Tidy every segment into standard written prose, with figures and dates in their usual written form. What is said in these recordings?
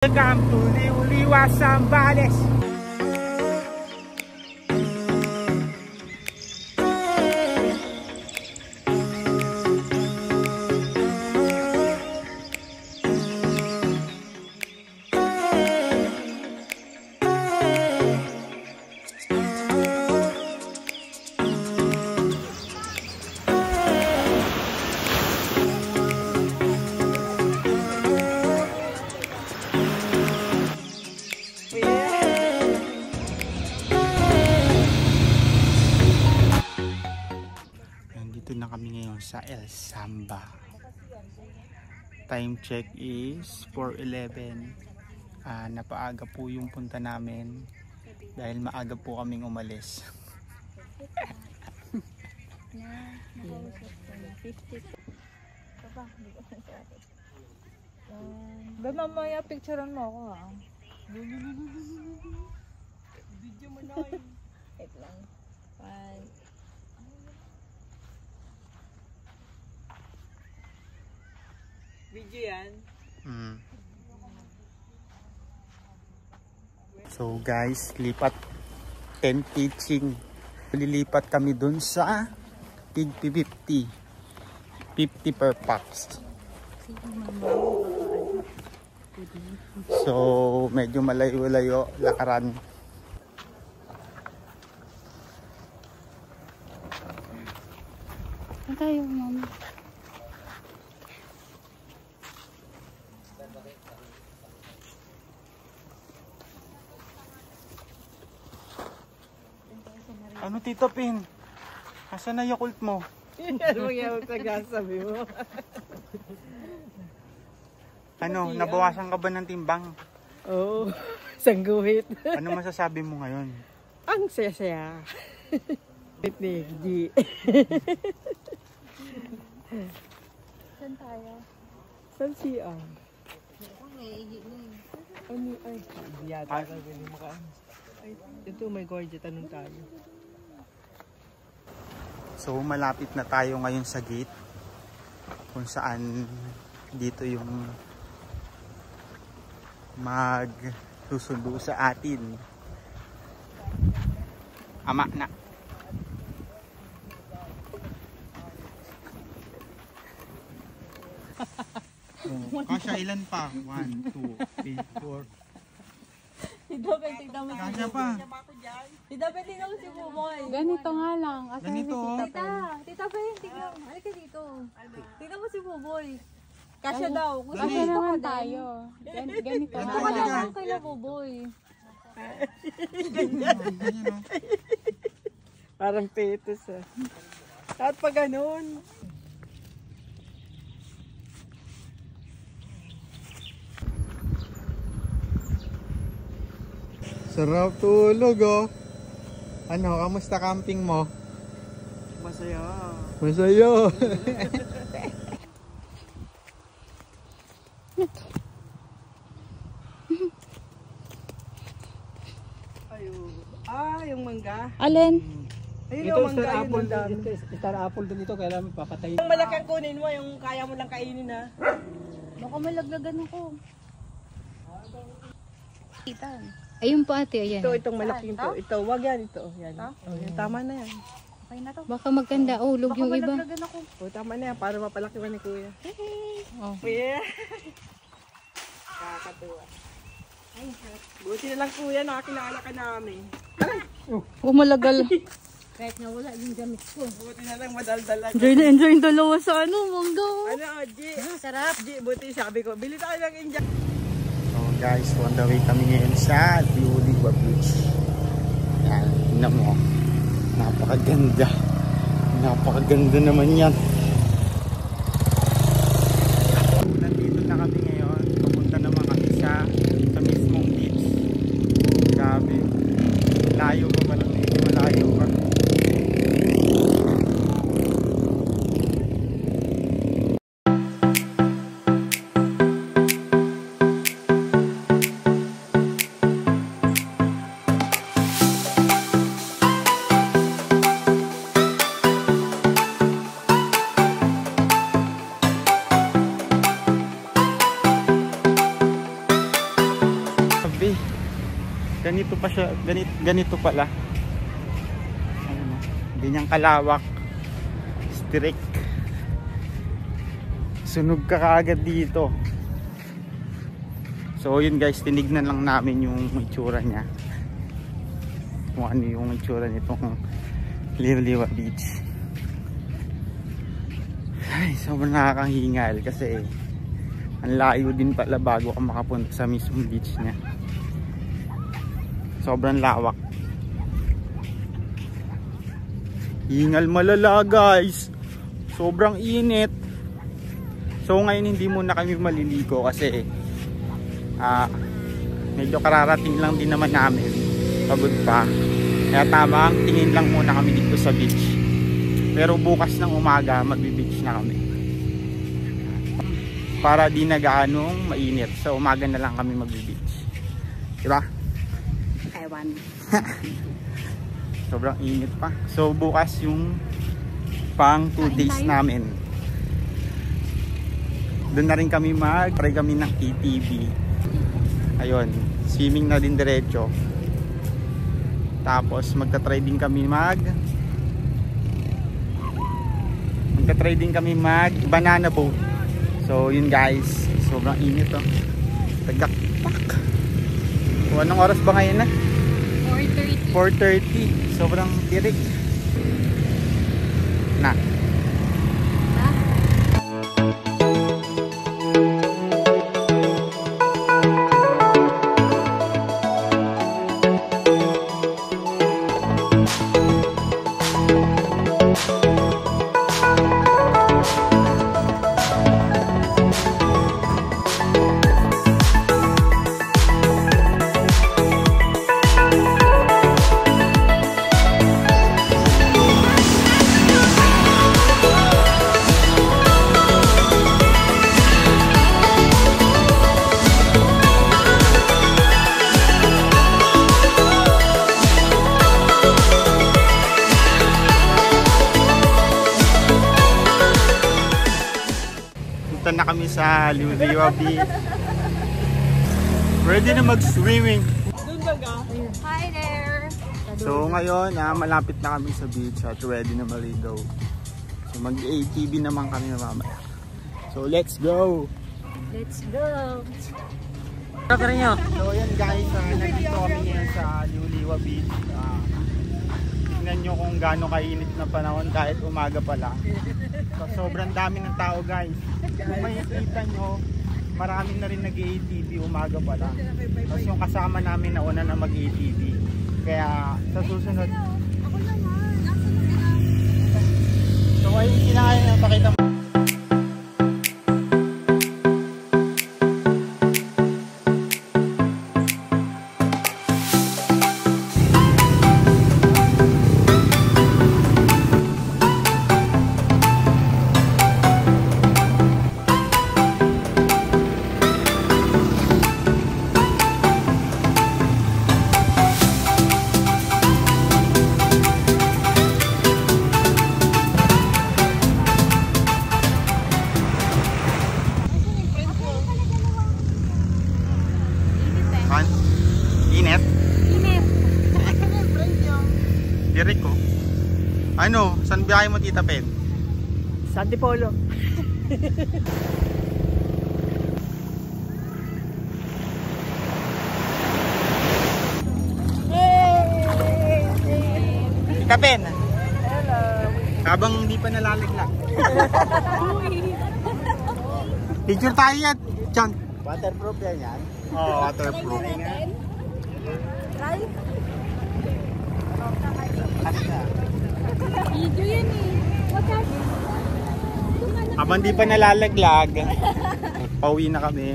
Welcome to Liwa Zambales. Nandito na kami ngayon sa El Samba. Time check is 4:11. Napaaga po yung punta namin dahil maaga po kaming umalis. Ba't mamaya picturean mo ako ha? Video mo na yun. Wait lang. Bye. Video yan. So guys, lipat tent pitching. Lilipat kami dun sa Pig 50. 50 per pax. So medyo malayo-layo lakaran. Saan tayo, mama? Ano Tito Pin? Asan na Yakult mo? Ano mangyayari sa gas, sabi mo? Ano, nabawasan ka ba ng timbang? Oo, sangguhit. Ano masasabi mo ngayon? Ang saya-saya. Ni G. Saan tayo? Saan siya? Ano ay? Yata ka pwede makaan. Ay, ito may gorgeous, tanong tayo. So malapit na tayo ngayon sa gate kung saan dito yung magsusundo sa atin. Ama na. Kasya ilan pa? 1, 2, 3, 4. Tito, tignan mo. Kasya pa. Tita, tignan mo si Bumoy. Ganito nga lang. Ganito oh. Tita, tignan mo. Halika dito. Tignan mo si Buboy. Kasya daw. Gusto Kasi mo naman ka tayo. Ganito Ganito nga talaga. lang. Ano kay Buboy? Ganyan oh. Parang fetus ah. At pag ganun. Sarap tulog oh. Ano, kamusta camping mo? Masaya. Masaya. Yung mangga. Alin? Ayun yung mangga. Star apple din ito, kaya namin papatayin. Yung malaki ang kunin mo, yung kaya mo lang kainin ha. Baka malaglagan ako. Ayun po ate, ayan. Itong malaking to. Ito, wag yan ito. Yan. Oh, yan. Tama na yan. Okay na to. Baka magkanda. Ulog Baka yung iba. malaglagan ako. Oh, tama na yan. Para mapalaki ba ni kuya? Oh. Yeah. Kakatuwa. Buti na lang kuya, nakakilala ka namin. Umalagal. Kahit na wala yung gamit ko. Buti na lang madaldal ako. Enjoy na enjoy yung dalawa sa ano, mangga. Ano, G? Sarap. G, buti sabi ko, bili tayo ng injak. So guys, on the way kami ngayon sa Liwa Beach. Yan, tingnan mo. Napakaganda. Napakaganda naman yan. Nandito na kami ngayon. Papunta naman kami sa mismong beach. Grabe. Layo pa pala. Medyo malayo pa. Grabe. Ganito pa siya, ganito pala. Ayun, ganyang kalawak. Strict. Sunog ka kaagad dito. So yun guys, tinignan lang namin yung itsura niya. Kung ano yung itsura nitong Liwliwa Beach. Ay, sobrang nakakahingal kasi ang layo din pala bago ka makapunta sa mismong beach niya. Sobrang lawak. Hingal malala guys. Sobrang init. So ngayon hindi muna kami maliligo kasi medyo kararating lang din naman namin. Pagod pa. Kaya tamang tingin lang muna kami dito sa beach. Pero bukas ng umaga magbe-beach na kami. Para di na gaanong mainit. Sa umaga na lang kami magbe-beach. Diba? Ewan. Sobrang init pa. So bukas yung pang 2 days namin. Doon na rin kami try kami ng ATV. Ayun, swimming na din diretso. Tapos magta-try din kami banana boat. So yun guys, sobrang init oh. Tagakpak. So, anong oras ba ngayon na? 4:30. Sobrang tirik. Na. Na kami sa Liwliwa Beach. Ready na mag-swimming. Hi there! So ngayon, malapit na kami sa beach at ready na maligaw. So mag-ATV naman kami mamaya. So let's go! Let's go! So yan guys, nandito kami ngayon sa Liwliwa Beach. Tingnan nyo kung gaano kainit na panahon kahit umaga pa lang. So, sobrang dami ng tao guys. Kung makikita nyo, marami na rin nag-ATV umaga pa lang. Tapos yung kasama namin nauna na mag-ATV. Kaya sa susunod. Ako naman! So ayun kinakain na pakita mo. Init? Init! Tirik ko. Ano? Saan biyahe mo Tita Pen? Sa Antipolo. Tita Pen! Hello! Habang hindi pa nalalaglag. Picture tayo yan. Chan. Waterproof yan. Oh, waterproof. Try? Asa? Video yan eh. Habang di pa nalalaglag, pauwi na kami,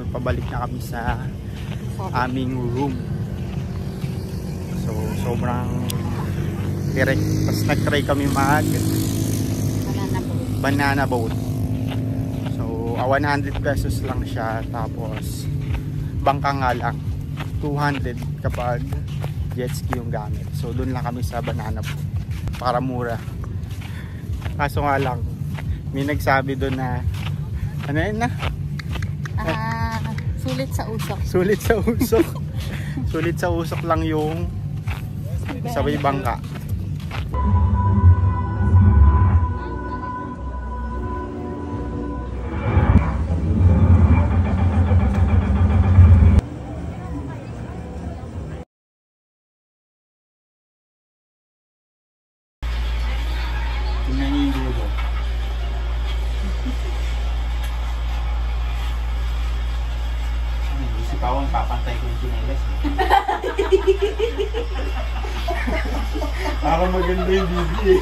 pabalik na kami sa aming room. So, sobrang direct. Tapos nag-try kami banana boat. So, 100 pesos lang siya. Tapos, bangka nga lang. 200 kapag jet ski yung gamit. So, doon lang kami sa banana boat. Para mura. Kaso nga lang, may nagsabi doon na ano yun na? Sulit sa usok. Sulit sa usok. Sulit sa usok lang yung sabay bangka. Tingnan niyo yung dulo. Isip ako ang papantay ko yung chinelas. Para maganda yung bibi eh.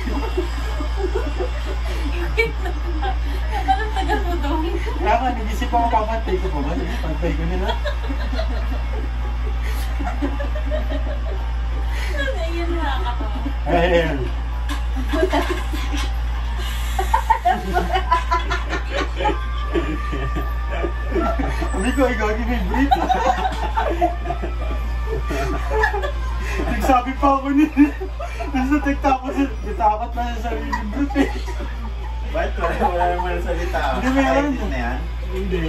Anong tagal mo doon? Kaya nga, nag-isip ako papantay ko pa ba? Sige, pantay ko nila. Ayun na ako. Ayan. Sabi ko, ikaw yung favorite. Nagsabi pa ako nila. Nasa nagtakot na sa sarili ng brute eh. Bakit wala naman ang salita? Hindi mo yan. Na yan? Hindi.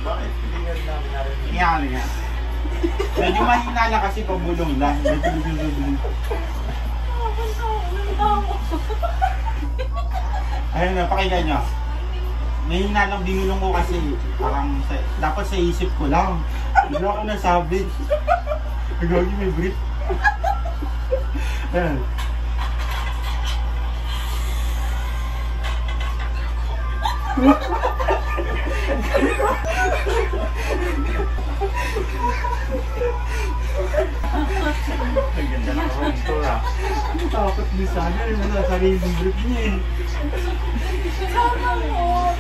Bakit? Hindi nga namin narinig. Tingnan nga. Medyo mahina na kasi pabulong lang. Ayun na, pakinggan nyo. Mahina lang binulong ko kasi parang dapat sa isip ko lang. Bigla ako nasabi. Nagawag may brief. Ayan. Ang ganda ng kwento ah. Takot din sana yung nasa sariling brief niya eh. Sana mo.